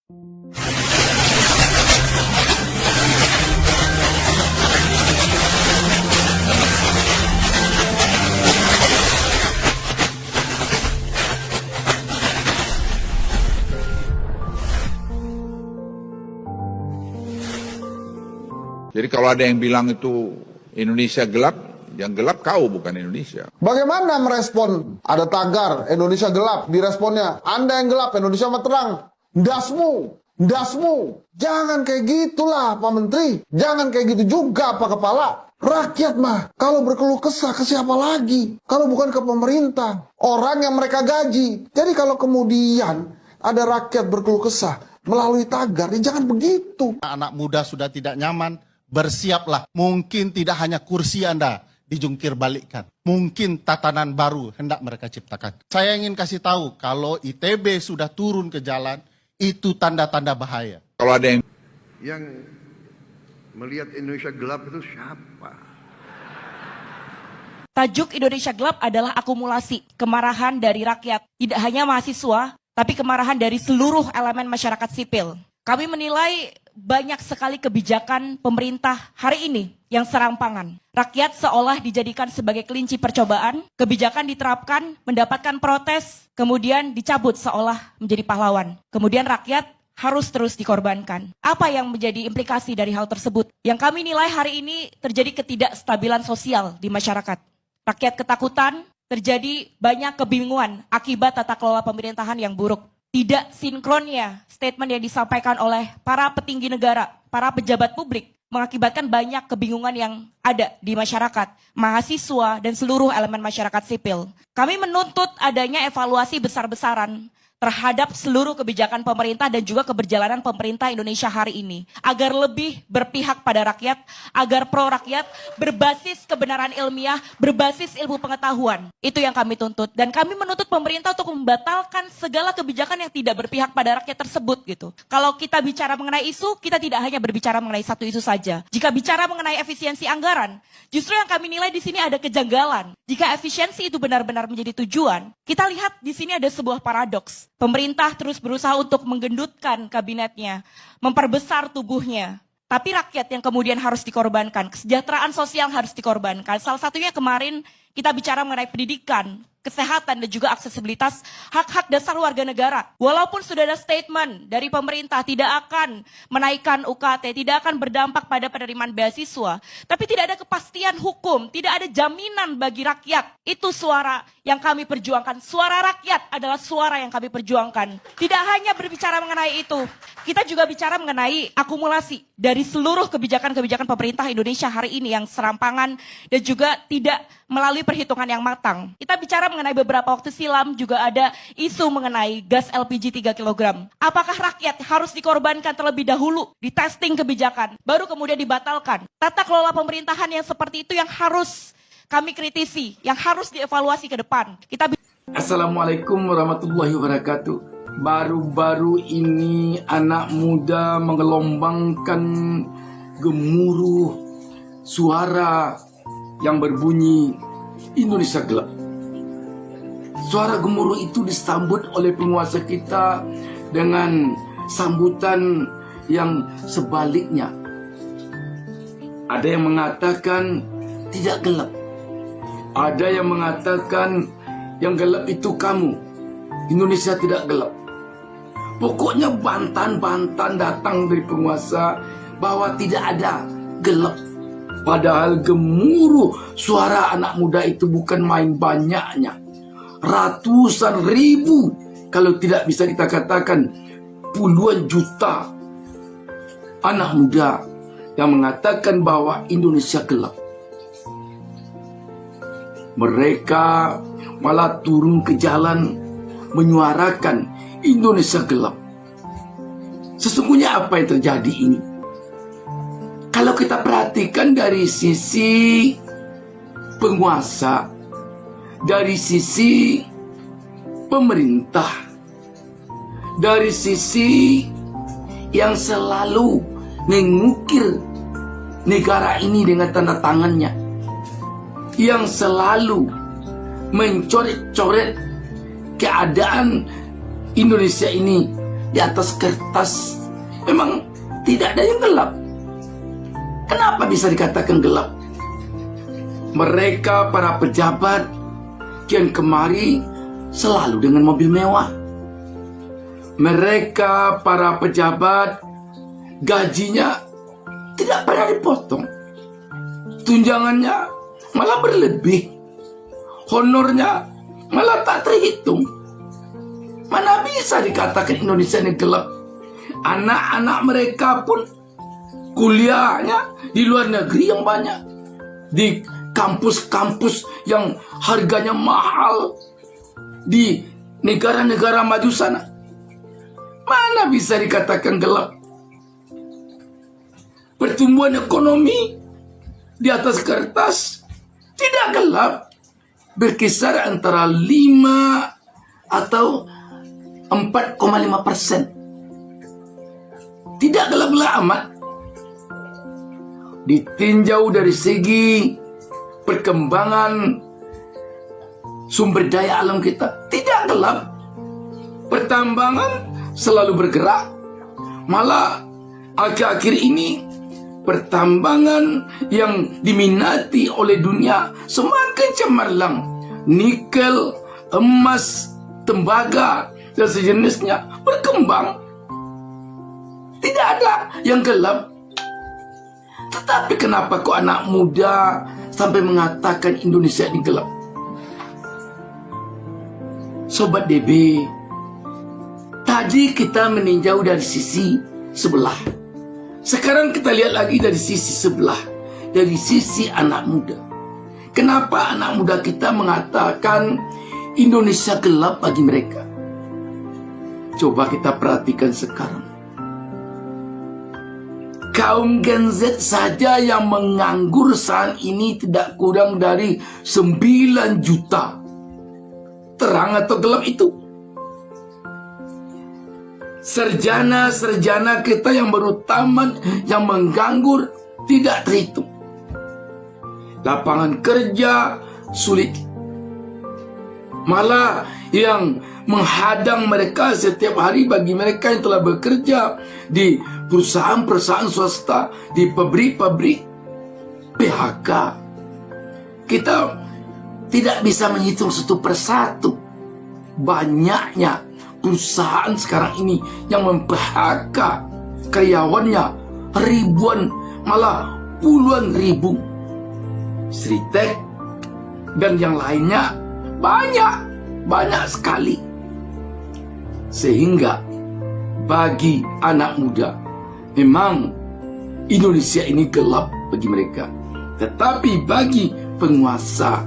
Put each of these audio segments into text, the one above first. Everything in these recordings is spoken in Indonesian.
Jadi kalau ada yang bilang itu Indonesia gelap, yang gelap kau bukan Indonesia. Bagaimana merespon ada tagar Indonesia gelap, diresponnya Anda yang gelap, Indonesia mah terang. Dasmu. Jangan kayak gitulah Pak Menteri. Jangan kayak gitu juga Pak Kepala. Rakyat mah kalau berkeluh kesah ke siapa lagi? Kalau bukan ke pemerintah, orang yang mereka gaji. Jadi kalau kemudian ada rakyat berkeluh kesah melalui tagar, ya jangan begitu. Anak muda sudah tidak nyaman, bersiaplah. Mungkin tidak hanya kursi Anda dijungkir balikkan. Mungkin tatanan baru hendak mereka ciptakan. Saya ingin kasih tahu, kalau ITB sudah turun ke jalan, itu tanda-tanda bahaya. Kalau ada yang melihat Indonesia gelap itu siapa? Tajuk Indonesia Gelap adalah akumulasi kemarahan dari rakyat. Tidak hanya mahasiswa, tapi kemarahan dari seluruh elemen masyarakat sipil. Kami menilai banyak sekali kebijakan pemerintah hari ini yang serampangan. Rakyat seolah dijadikan sebagai kelinci percobaan, kebijakan diterapkan, mendapatkan protes, kemudian dicabut seolah menjadi pahlawan. Kemudian rakyat harus terus dikorbankan. Apa yang menjadi implikasi dari hal tersebut? Yang kami nilai hari ini terjadi ketidakstabilan sosial di masyarakat. Rakyat ketakutan, terjadi banyak kebingungan akibat tata kelola pemerintahan yang buruk. Tidak sinkronnya statement yang disampaikan oleh para petinggi negara, para pejabat publik, mengakibatkan banyak kebingungan yang ada di masyarakat, mahasiswa, dan seluruh elemen masyarakat sipil. Kami menuntut adanya evaluasi besar-besaran terhadap seluruh kebijakan pemerintah dan juga keberjalanan pemerintah Indonesia hari ini. Agar lebih berpihak pada rakyat, agar pro rakyat, berbasis kebenaran ilmiah, berbasis ilmu pengetahuan. Itu yang kami tuntut. Dan kami menuntut pemerintah untuk membatalkan segala kebijakan yang tidak berpihak pada rakyat tersebut gitu. Kalau kita bicara mengenai isu, kita tidak hanya berbicara mengenai satu isu saja. Jika bicara mengenai efisiensi anggaran, justru yang kami nilai di sini ada kejanggalan. Jika efisiensi itu benar-benar menjadi tujuan, kita lihat di sini ada sebuah paradoks. Pemerintah terus berusaha untuk menggendutkan kabinetnya, memperbesar tubuhnya. Tapi rakyat yang kemudian harus dikorbankan, kesejahteraan sosial harus dikorbankan. Salah satunya kemarin kita bicara mengenai pendidikan, kesehatan, dan juga aksesibilitas hak-hak dasar warga negara. Walaupun sudah ada statement dari pemerintah tidak akan menaikkan UKT, tidak akan berdampak pada penerimaan beasiswa, tapi tidak ada kepastian hukum, tidak ada jaminan bagi rakyat. Itu suara yang kami perjuangkan. Suara rakyat adalah suara yang kami perjuangkan. Tidak hanya berbicara mengenai itu, kita juga bicara mengenai akumulasi dari seluruh kebijakan-kebijakan pemerintah Indonesia hari ini yang serampangan dan juga tidak melalui perhitungan yang matang. Kita bicara mengenai beberapa waktu silam juga ada isu mengenai gas LPG 3 kg. Apakah rakyat harus dikorbankan terlebih dahulu di testing kebijakan, baru kemudian dibatalkan? Tata kelola pemerintahan yang seperti itu yang harus kami kritisi, yang harus dievaluasi ke depan. Assalamualaikum warahmatullahi wabarakatuh. Baru-baru ini anak muda menggelombangkan gemuruh suara yang berbunyi Indonesia gelap. Suara gemuruh itu disambut oleh penguasa kita dengan sambutan yang sebaliknya. Ada yang mengatakan tidak gelap. Ada yang mengatakan yang gelap itu kamu. Indonesia tidak gelap. Pokoknya bantan-bantan datang dari penguasa bahwa tidak ada gelap. Padahal gemuruh suara anak muda itu bukan main banyaknya. Ratusan ribu, kalau tidak bisa kita katakan puluhan juta anak muda yang mengatakan bahwa Indonesia gelap. Mereka malah turun ke jalan menyuarakan Indonesia gelap. Sesungguhnya apa yang terjadi ini? Kalau kita perhatikan dari sisi penguasa, dari sisi pemerintah, dari sisi yang selalu mengukir negara ini dengan tanda tangannya, yang selalu mencoret-coret keadaan Indonesia ini di atas kertas memang tidak ada yang gelap. Kenapa bisa dikatakan gelap? Mereka para pejabat kian kemari selalu dengan mobil mewah. Mereka para pejabat gajinya tidak pernah dipotong. Tunjangannya malah berlebih. Honornya malah tak terhitung. Mana bisa dikatakan Indonesia ini gelap? Anak-anak mereka pun kuliahnya di luar negeri yang banyak. Di kampus-kampus yang harganya mahal. Di negara-negara maju sana. Mana bisa dikatakan gelap? Pertumbuhan ekonomi di atas kertas tidak gelap. Berkisar antara 5 atau 4,5%. Tidak gelap-gelap amat. Ditinjau dari segi perkembangan sumber daya alam kita, tidak gelap. Pertambangan selalu bergerak. Malah akhir-akhir ini pertambangan yang diminati oleh dunia semakin cemerlang. Nikel, emas, tembaga, dan sejenisnya berkembang. Tidak ada yang gelap. Tetapi kenapa kok anak muda sampai mengatakan Indonesia ini gelap? Sobat DB, tadi kita meninjau dari sisi sebelah. Sekarang kita lihat lagi dari sisi sebelah, dari sisi anak muda. Kenapa anak muda kita mengatakan Indonesia gelap bagi mereka? Coba kita perhatikan sekarang. Kaum Gen Z saja yang menganggur saat ini tidak kurang dari 9 juta. Terang atau gelap itu? Sarjana-sarjana kita yang baru tamat, yang menganggur, tidak terhitung. Lapangan kerja sulit. Malah yang menghadang mereka setiap hari bagi mereka yang telah bekerja di perusahaan-perusahaan swasta, di pabrik-pabrik, PHK. Kita tidak bisa menghitung satu persatu banyaknya perusahaan sekarang ini yang mem-PHK karyawannya ribuan, malah puluhan ribu. Sritek dan yang lainnya banyak sekali. Sehingga bagi anak muda memang Indonesia ini gelap bagi mereka. Tetapi bagi penguasa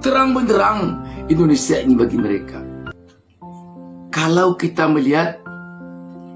terang benderang Indonesia ini bagi mereka. Kalau kita melihat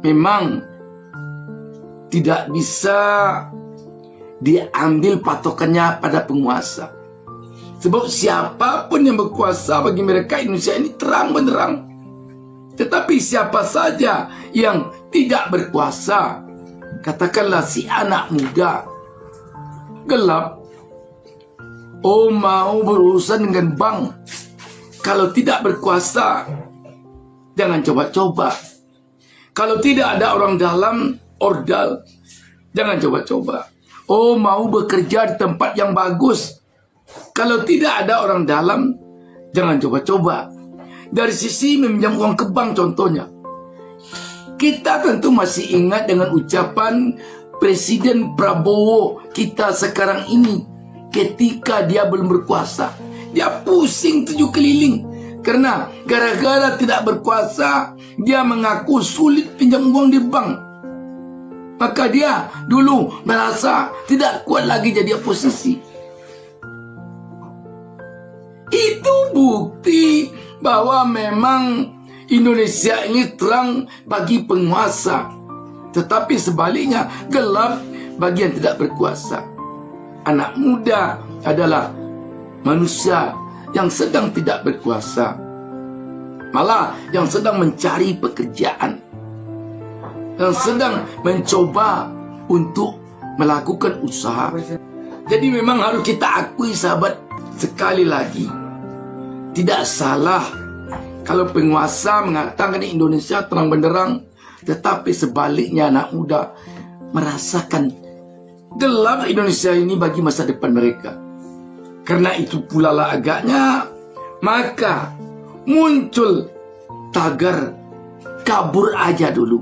memang tidak bisa diambil patokannya pada penguasa. Sebab siapapun yang berkuasa bagi mereka Indonesia ini terang benderang. Tetapi siapa saja yang tidak berkuasa, katakanlah si anak muda, gelap. Oh, mau berurusan dengan bank, kalau tidak berkuasa, jangan coba-coba. Kalau tidak ada orang dalam, ordal, jangan coba-coba. Oh, mau bekerja di tempat yang bagus, kalau tidak ada orang dalam, jangan coba-coba. Dari sisi meminjam uang ke bank contohnya, kita tentu masih ingat dengan ucapan Presiden Prabowo kita sekarang ini ketika dia belum berkuasa. Dia pusing 7 keliling karena gara-gara tidak berkuasa dia mengaku sulit pinjam uang di bank. Maka dia dulu merasa tidak kuat lagi jadi oposisi. Itu bukti bahwa memang Indonesia ini terang bagi penguasa, tetapi sebaliknya gelap bagi yang tidak berkuasa. Anak muda adalah manusia yang sedang tidak berkuasa, malah yang sedang mencari pekerjaan, yang sedang mencoba untuk melakukan usaha. Jadi memang harus kita akui sahabat, sekali lagi tidak salah Kalau penguasa mengatakan Indonesia terang benderang, tetapi sebaliknya anak muda merasakan gelap Indonesia ini bagi masa depan mereka. Karena itu pula lah agaknya, maka muncul tagar kabur aja dulu.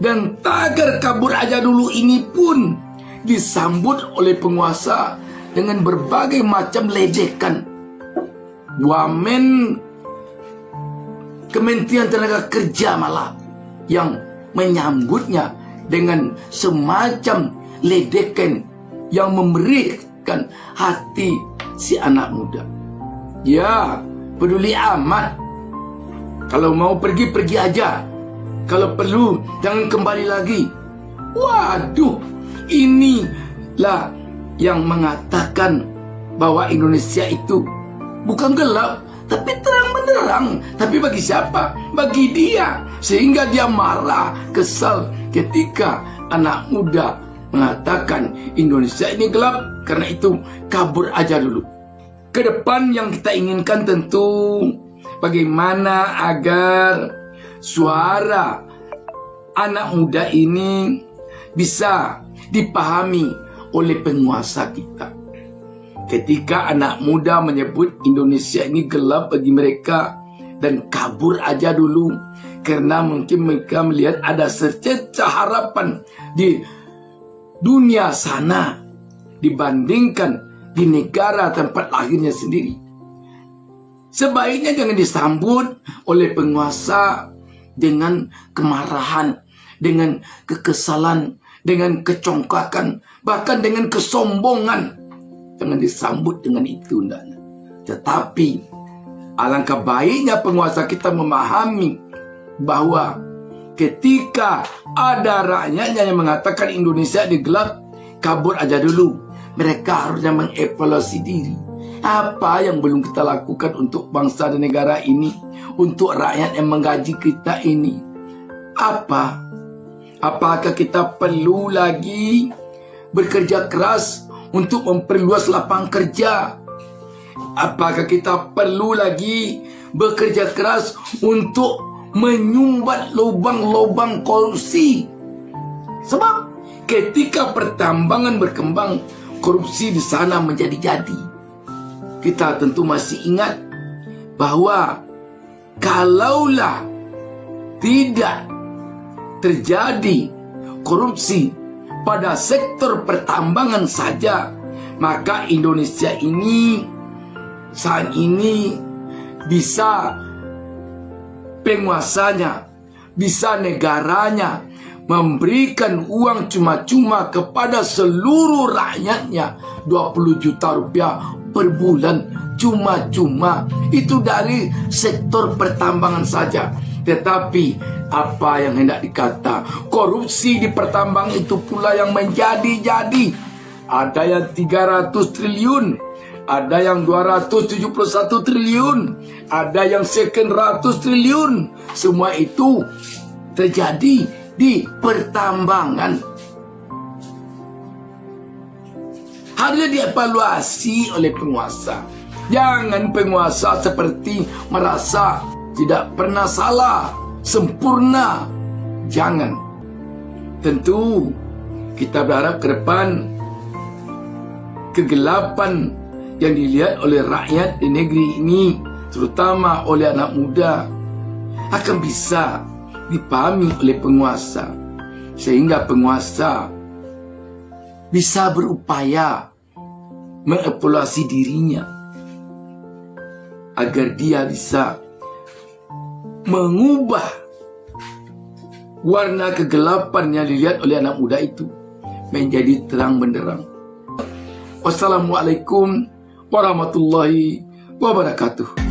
Dan tagar kabur aja dulu ini pun disambut oleh penguasa dengan berbagai macam ledekan. Wamen Kementerian Tenaga Kerja malah yang menyambutnya dengan semacam ledekan yang memberikan hati si anak muda. Ya, peduli amat. Kalau mau pergi, pergi aja. Kalau perlu, jangan kembali lagi. Waduh, inilah yang mengatakan bahwa Indonesia itu bukan gelap, tapi terang benderang. Tapi bagi siapa? Bagi dia. Sehingga dia marah, kesal ketika anak muda mengatakan Indonesia ini gelap. Karena itu kabur aja dulu. Ke depan yang kita inginkan tentu bagaimana agar suara anak muda ini bisa dipahami oleh penguasa kita. Ketika anak muda menyebut Indonesia ini gelap bagi mereka dan kabur aja dulu, karena mungkin mereka melihat ada secerca harapan di dunia sana dibandingkan di negara tempat lahirnya sendiri. Sebaiknya jangan disambut oleh penguasa dengan kemarahan, dengan kekesalan, dengan kecongkakan, bahkan dengan kesombongan. Jangan disambut dengan itu, ndanya. Tetapi alangkah baiknya penguasa kita memahami bahwa ketika ada rakyatnya yang mengatakan Indonesia digelap, kabur aja dulu. Mereka harusnya mengevaluasi diri. Apa yang belum kita lakukan untuk bangsa dan negara ini, untuk rakyat yang menggaji kita ini? Apakah kita perlu lagi bekerja keras untuk memperluas lapangan kerja? Apakah kita perlu lagi bekerja keras untuk menyumbat lubang-lubang korupsi? Sebab ketika pertambangan berkembang, korupsi di sana menjadi-jadi. Kita tentu masih ingat bahwa kalaulah tidak terjadi korupsi pada sektor pertambangan saja, maka Indonesia ini saat ini bisa penguasanya, bisa negaranya memberikan uang cuma-cuma kepada seluruh rakyatnya 20 juta rupiah per bulan cuma-cuma. Itu dari sektor pertambangan saja. Tetapi apa yang hendak dikata, korupsi di pertambangan itu pula yang menjadi-jadi. Ada yang 300 triliun, ada yang 271 triliun, ada yang sekian ratus triliun. Semua itu terjadi di pertambangan. Harusnya dievaluasi oleh penguasa. Jangan penguasa seperti merasa tidak pernah salah, sempurna. Jangan. Tentu kita berharap ke depan kegelapan yang dilihat oleh rakyat di negeri ini, terutama oleh anak muda, akan bisa dipahami oleh penguasa, sehingga penguasa bisa berupaya mengevaluasi dirinya agar dia bisa mengubah warna kegelapan yang dilihat oleh anak muda itu menjadi terang benderang. Wassalamualaikum warahmatullahi wabarakatuh.